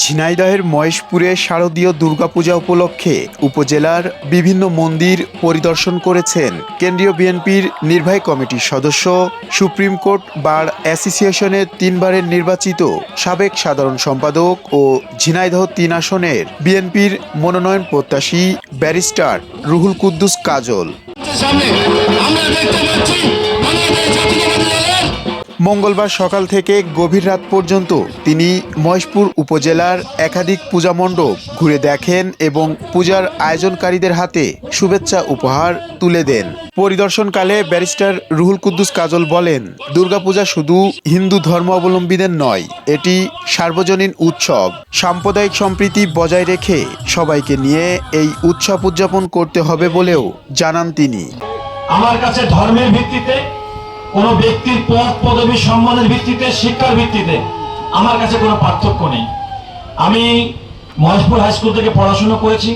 ঝিনাইদহের মহেশপুরে শারদীয় দুর্গাপূজা উপলক্ষে উপজেলার বিভিন্ন মন্দির পরিদর্শন করেছেন কেন্দ্রীয় বিএনপির নির্বাহী কমিটির সদস্য, সুপ্রিম কোর্ট বার অ্যাসোসিয়েশনের 3 বারের নির্বাচিত সাবেক সাধারণ সম্পাদক ও ঝিনাইদহ 3 আসনের বিএনপির মনোনয়ন প্রত্যাশী ব্যারিস্টার রুহুল কুদ্দুস কাজল। মঙ্গলবার সকাল থেকে গভীর রাত পর্যন্ত তিনি মহেশপুর উপজেলার একাধিক পূজা মণ্ডপ ঘুরে দেখেন এবং পূজার আয়োজনকারীদের হাতে শুভেচ্ছা উপহার তুলে দেন। পরিদর্শনকালে ব্যারিস্টার রুহুল কুদ্দুস কাজল বলেন, দুর্গাপূজা শুধু হিন্দু ধর্মাবলম্বীদের নয়, এটি সার্বজনীন উৎসব। সাম্প্রদায়িক সম্প্রীতি বজায় রেখে সবাইকে নিয়ে এই উৎসব উদযাপন করতে হবে বলেও জানান তিনি। আমার কাছে ধর্মের ভিত্তিতে, কোন ব্যক্তির পদ পদবী সম্মানের ভিত্তিতে, শিক্ষার ভিত্তিতে আমার কাছে কোনো পার্থক্য নেই। আমি মহেশপুর হাই স্কুল থেকে পড়াশোনা করেছি।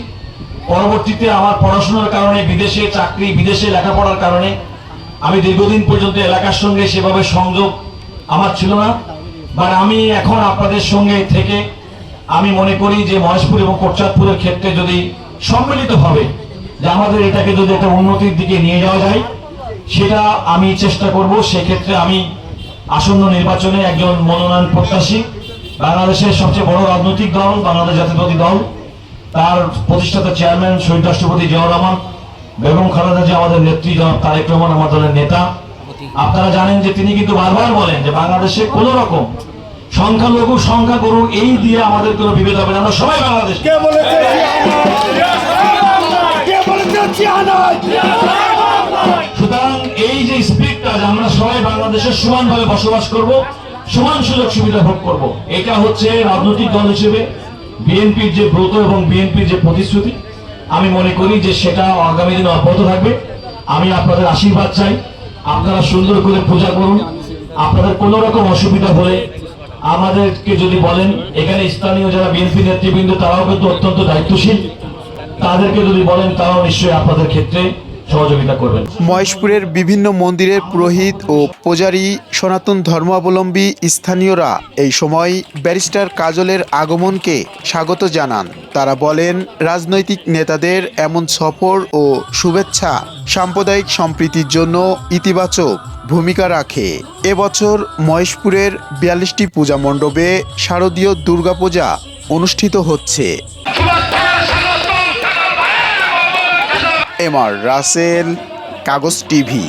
পরবর্তীতে আমার পড়াশোনার কারণে বিদেশে চাকরি, বিদেশে লেখাপড়ার কারণে আমি দীর্ঘদিন পর্যন্ত এলাকার সঙ্গে সেভাবে সংযোগ আমার ছিল না। বাট আমি এখন আপনাদের সঙ্গে থেকে আমি মনে করি যে মহেশপুর এবং কোটচাঁদপুরের ক্ষেত্রে যদি সম্মিলিতভাবে যে আমাদের এটাকে যদি একটা উন্নতির দিকে নিয়ে যাওয়া যায়, সেটা আমি চেষ্টা করব। সেক্ষেত্রে আমি আসন্ন নির্বাচনে একজন মনোনয়ন প্রত্যাশী, বাংলাদেশের সবচেয়ে বড় রাজনৈতিক দল বাংলাদেশ জাতীয়তাবাদী দল, তার প্রতিষ্ঠাতা চেয়ারম্যান শহীদ রাষ্ট্রপতি জিয়াউর রহমান, বেগম খালেদা জিয়া আমাদের নেত্রী, জনাব তারেক রহমান আমার দলের নেতা। আপনারা জানেন যে তিনি কিন্তু বারবার বলেন যে বাংলাদেশে কোন রকম সংখ্যালঘু সংখ্যাগুরু এই দিয়ে আমাদের কোনো বিভেদ হবে না, আমরা সবাই বাংলাদেশ। সুতরাং এই যে স্পিরিটটা, আমরা সবাই বাংলাদেশে সমানভাবে বসবাস করব, সমান সুযোগ সুবিধা ভোগ করব, এটা হচ্ছে রাজনৈতিক দল হিসেবে বিএনপির যে ব্রত এবং বিএনপির যে প্রতিশ্রুতি। আমি মনে করি যে সেটা আগামী দিনে অব্যাহত থাকবে। আমি আপনাদের আশীর্বাদ চাই, আপনারা সুন্দর করে পূজা করুন। আপনাদের কোনো রকম অসুবিধা হলে আমাদেরকে যদি বলেন, এখানে স্থানীয় যারা বিএনপি নেতৃবৃন্দ তারাও কিন্তু অত্যন্ত দায়িত্বশীল, তাদেরকে যদি বলেন তারাও নিশ্চয়ই আপনাদের ক্ষেত্রে সহযোগিতা করবেন। মহেশপুরের বিভিন্ন মন্দিরের পুরোহিত ও পূজারী, সনাতন ধর্মাবলম্বী স্থানীয়রা এই সময় ব্যারিস্টার কাজলের আগমনকে স্বাগত জানান। তারা বলেন, রাজনৈতিক নেতাদের এমন সফর ও শুভেচ্ছা সাম্প্রদায়িক সম্প্রীতির জন্য ইতিবাচক ভূমিকা রাখে। এবছর মহেশপুরের 42টি পূজা মণ্ডপে শারদীয় দুর্গাপূজা অনুষ্ঠিত হচ্ছে। এমআর রাসেল, কাগজ টিভি।